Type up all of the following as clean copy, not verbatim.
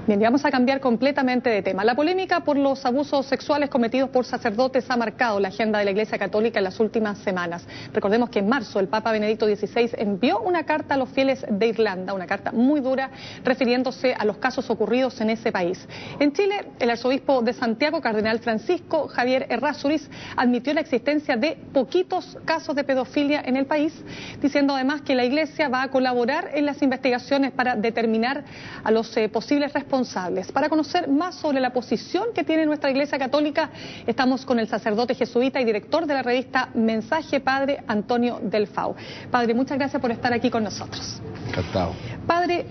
Bien, y vamos a cambiar completamente de tema. La polémica por los abusos sexuales cometidos por sacerdotes ha marcado la agenda de la Iglesia Católica en las últimas semanas. Recordemos que en marzo el Papa Benedicto XVI envió una carta a los fieles de Irlanda, una carta muy dura refiriéndose a los casos ocurridos en ese país. En Chile, el arzobispo de Santiago, cardenal Francisco Javier Errázuriz, admitió la existencia de poquitos casos de pedofilia en el país, diciendo además que la Iglesia va a colaborar en las investigaciones para determinar a los posibles responsables. Para conocer más sobre la posición que tiene nuestra Iglesia Católica, estamos con el sacerdote jesuita y director de la revista Mensaje, Padre Antonio Delfau. Padre, muchas gracias por estar aquí con nosotros. Encantado. Padre,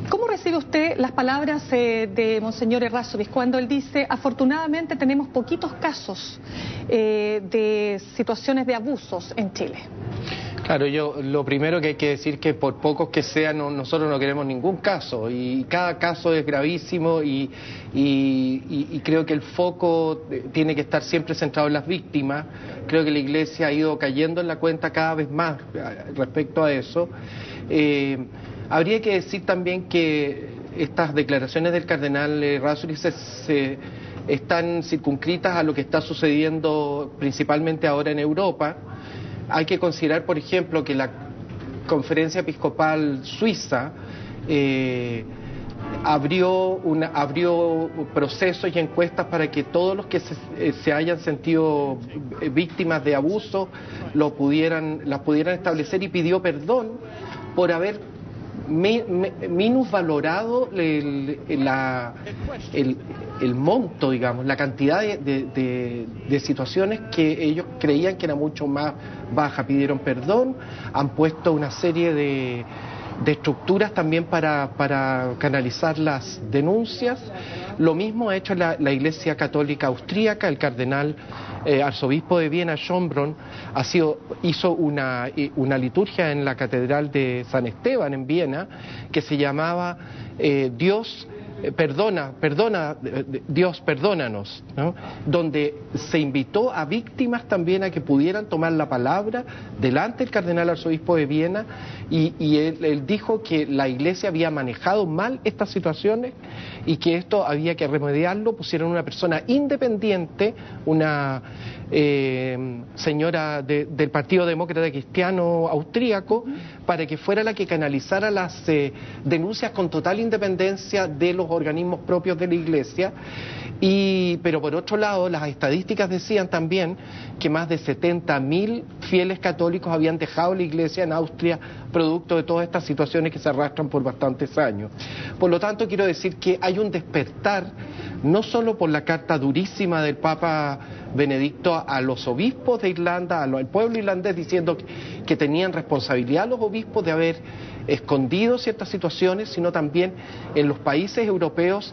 ¿cómo recibe usted las palabras de Monseñor Errázuriz cuando él dice, afortunadamente tenemos poquitos casos de situaciones de abusos en Chile? Claro, lo primero que hay que decir que por pocos que sean, nosotros no queremos ningún caso y cada caso es gravísimo y creo que el foco tiene que estar siempre centrado en las víctimas. Creo que la Iglesia ha ido cayendo en la cuenta cada vez más respecto a eso. Habría que decir también que estas declaraciones del cardenal Errázuriz están circunscritas a lo que está sucediendo principalmente ahora en Europa. Hay que considerar, por ejemplo, que la Conferencia Episcopal Suiza abrió procesos y encuestas para que todos los que se hayan sentido víctimas de abuso las pudieran establecer, y pidió perdón por haber minusvalorado el monto, digamos, la cantidad de situaciones que ellos creían que era mucho más baja. Pidieron perdón, han puesto una serie de estructuras también para canalizar las denuncias. Lo mismo ha hecho la Iglesia Católica Austríaca. El cardenal arzobispo de Viena, Schönbrunn, hizo una liturgia en la Catedral de San Esteban en Viena que se llamaba Dios Dios perdónanos, ¿no? Donde se invitó a víctimas también a que pudieran tomar la palabra delante del cardenal arzobispo de Viena, y él dijo que la Iglesia había manejado mal estas situaciones y que esto había que remediarlo. Pusieron una persona independiente, una señora del Partido Demócrata Cristiano austríaco, para que fuera la que canalizara las denuncias con total independencia de los organismos propios de la Iglesia. Pero por otro lado, las estadísticas decían también que más de 70.000 fieles católicos habían dejado la Iglesia en Austria producto de todas estas situaciones que se arrastran por bastantes años. Por lo tanto, quiero decir que hay un despertar, no solo por la carta durísima del Papa Benedicto a los obispos de Irlanda, al pueblo irlandés, diciendo que tenían responsabilidad los obispos de haber escondido ciertas situaciones, sino también en los países europeos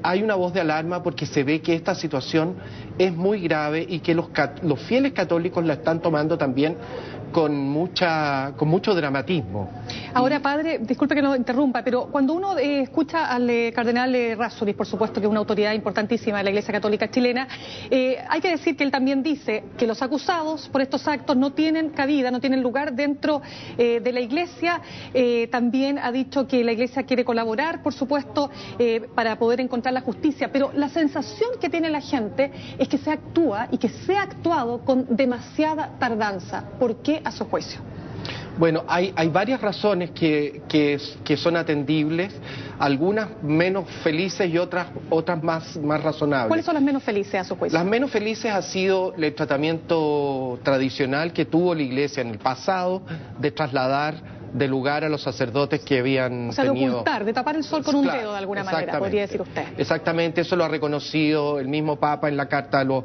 hay una voz de alarma porque se ve que esta situación es muy grave y que los fieles católicos la están tomando también con mucho dramatismo. Ahora, padre, disculpe que lo interrumpa, pero cuando uno escucha al cardenal Errázuriz, por supuesto que es una autoridad importantísima de la Iglesia Católica chilena, hay que decir que él también dice que los acusados por estos actos no tienen cabida, no tienen lugar dentro de la Iglesia. También ha dicho que la Iglesia quiere colaborar, por supuesto, para poder encontrar la justicia, pero la sensación que tiene la gente es que se actúa y que se ha actuado con demasiada tardanza. ¿Por qué, a su juicio? Bueno, hay varias razones que son atendibles, algunas menos felices y otras más razonables. ¿Cuáles son las menos felices, a su juicio? Las menos felices ha sido el tratamiento tradicional que tuvo la Iglesia en el pasado, de trasladar de lugar a los sacerdotes que habían tenido... de ocultar, de tapar el sol con un dedo de alguna manera, podría decir usted. Exactamente, eso lo ha reconocido el mismo Papa en la carta a los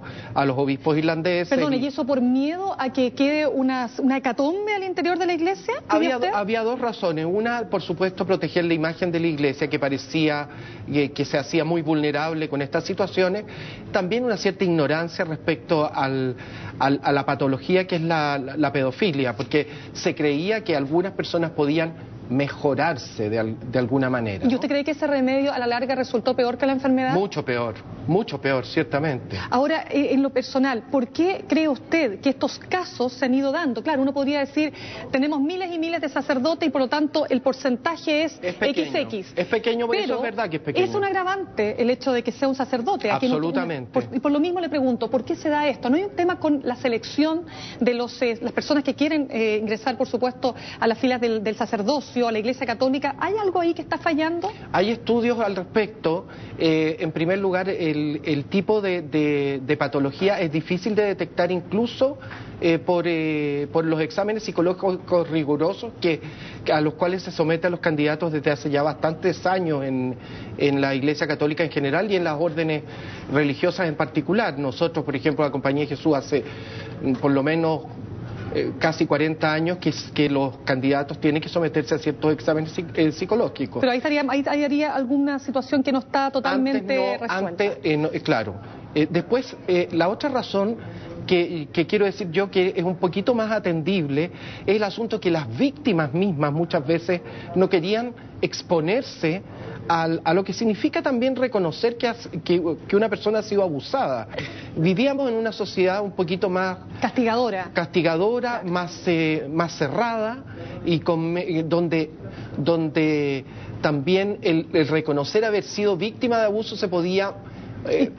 obispos irlandeses. Perdone, ¿y eso por miedo a que quede una hecatombe al interior de la Iglesia? Había dos razones. Una, por supuesto, proteger la imagen de la Iglesia, que parecía que se hacía muy vulnerable con estas situaciones. También una cierta ignorancia respecto a la patología que es la pedofilia, porque se creía que algunas personas podían mejorarse de alguna manera. ¿Y usted cree que ese remedio a la larga resultó peor que la enfermedad? Mucho peor, ciertamente. Ahora, en lo personal, ¿por qué cree usted que estos casos se han ido dando? Claro, uno podría decir, tenemos miles y miles de sacerdotes y por lo tanto el porcentaje es pequeño, XX. Es pequeño, pero eso es verdad que es pequeño. Es un agravante el hecho de que sea un sacerdote. Absolutamente. Y por lo mismo le pregunto, ¿por qué se da esto? ¿No hay un tema con la selección de las personas que quieren ingresar, por supuesto, a las filas del sacerdocio, a la Iglesia Católica? ¿Hay algo ahí que está fallando? Hay estudios al respecto. En primer lugar, el tipo de patología es difícil de detectar incluso por los exámenes psicológicos rigurosos a los cuales se somete a los candidatos desde hace ya bastantes años en la Iglesia Católica en general y en las órdenes religiosas en particular. Nosotros, por ejemplo, la Compañía de Jesús hace por lo menos casi 40 años que los candidatos tienen que someterse a ciertos exámenes psicológicos. Pero ahí haría alguna situación que no está totalmente resuelta. Claro. Después, la otra razón que quiero decir yo que es un poquito más atendible es el asunto que las víctimas mismas muchas veces no querían exponerse a lo que significa también reconocer que una persona ha sido abusada. Vivíamos en una sociedad un poquito más castigadora, más cerrada y donde también el reconocer haber sido víctima de abuso se podía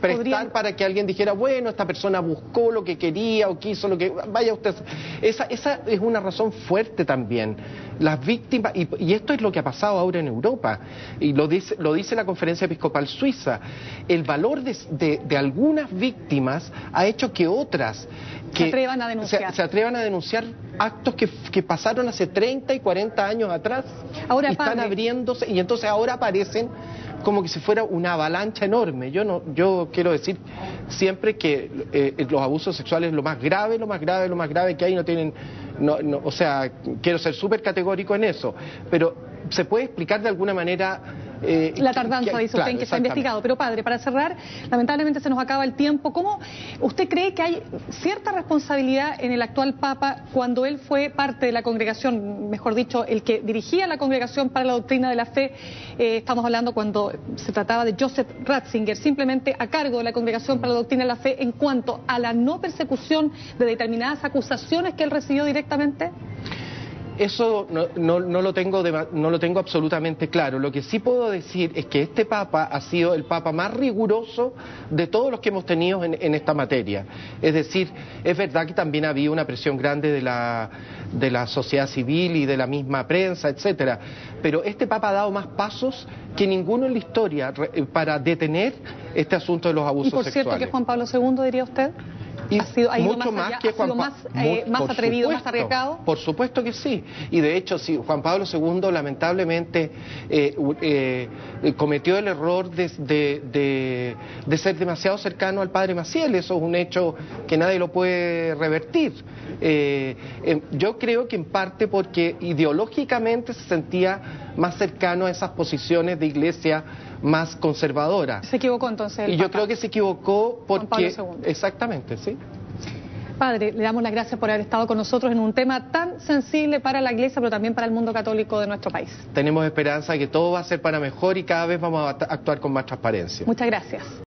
prestar para que alguien dijera, bueno, esta persona buscó lo que quería o quiso lo que... Vaya usted... Esa es una razón fuerte también. Las víctimas, y esto es lo que ha pasado ahora en Europa, y lo dice la Conferencia Episcopal Suiza, el valor de algunas víctimas ha hecho que otras se atrevan a denunciar. Se atrevan a denunciar actos que pasaron hace 30 y 40 años atrás. Ahora, están abriéndose, y entonces ahora aparecen como que si fuera una avalancha enorme. Yo quiero decir siempre que los abusos sexuales es lo más grave que hay, no tienen... o sea, quiero ser súper categórico en eso, pero se puede explicar de alguna manera... la tardanza, dice usted, en que está investigado. Pero padre, para cerrar, lamentablemente se nos acaba el tiempo. ¿Cómo usted cree que hay cierta responsabilidad en el actual Papa cuando él fue parte de la congregación, mejor dicho, el que dirigía la Congregación para la Doctrina de la Fe? Estamos hablando cuando se trataba de Joseph Ratzinger, simplemente a cargo de la Congregación para la Doctrina de la Fe en cuanto a la no persecución de determinadas acusaciones que él recibió directamente. Eso no lo tengo absolutamente claro. Lo que sí puedo decir es que este Papa ha sido el Papa más riguroso de todos los que hemos tenido en esta materia. Es decir, es verdad que también había una presión grande de la sociedad civil y de la misma prensa, etcétera. Pero este Papa ha dado más pasos que ninguno en la historia para detener este asunto de los abusos sexuales. Y por cierto que Juan Pablo II, diría usted. Y mucho más que Juan Pablo, más atrevido, más arriesgado. Por supuesto que sí. Y de hecho, sí, Juan Pablo II lamentablemente cometió el error de ser demasiado cercano al padre Maciel. Eso es un hecho que nadie lo puede revertir. Yo creo que en parte porque ideológicamente se sentía más cercano a esas posiciones de iglesia más conservadora. Se equivocó entonces. Y yo creo que se equivocó porque... Juan Pablo II. Exactamente, sí. Padre, le damos las gracias por haber estado con nosotros en un tema tan sensible para la Iglesia, pero también para el mundo católico de nuestro país. Tenemos esperanza de que todo va a ser para mejor y cada vez vamos a actuar con más transparencia. Muchas gracias.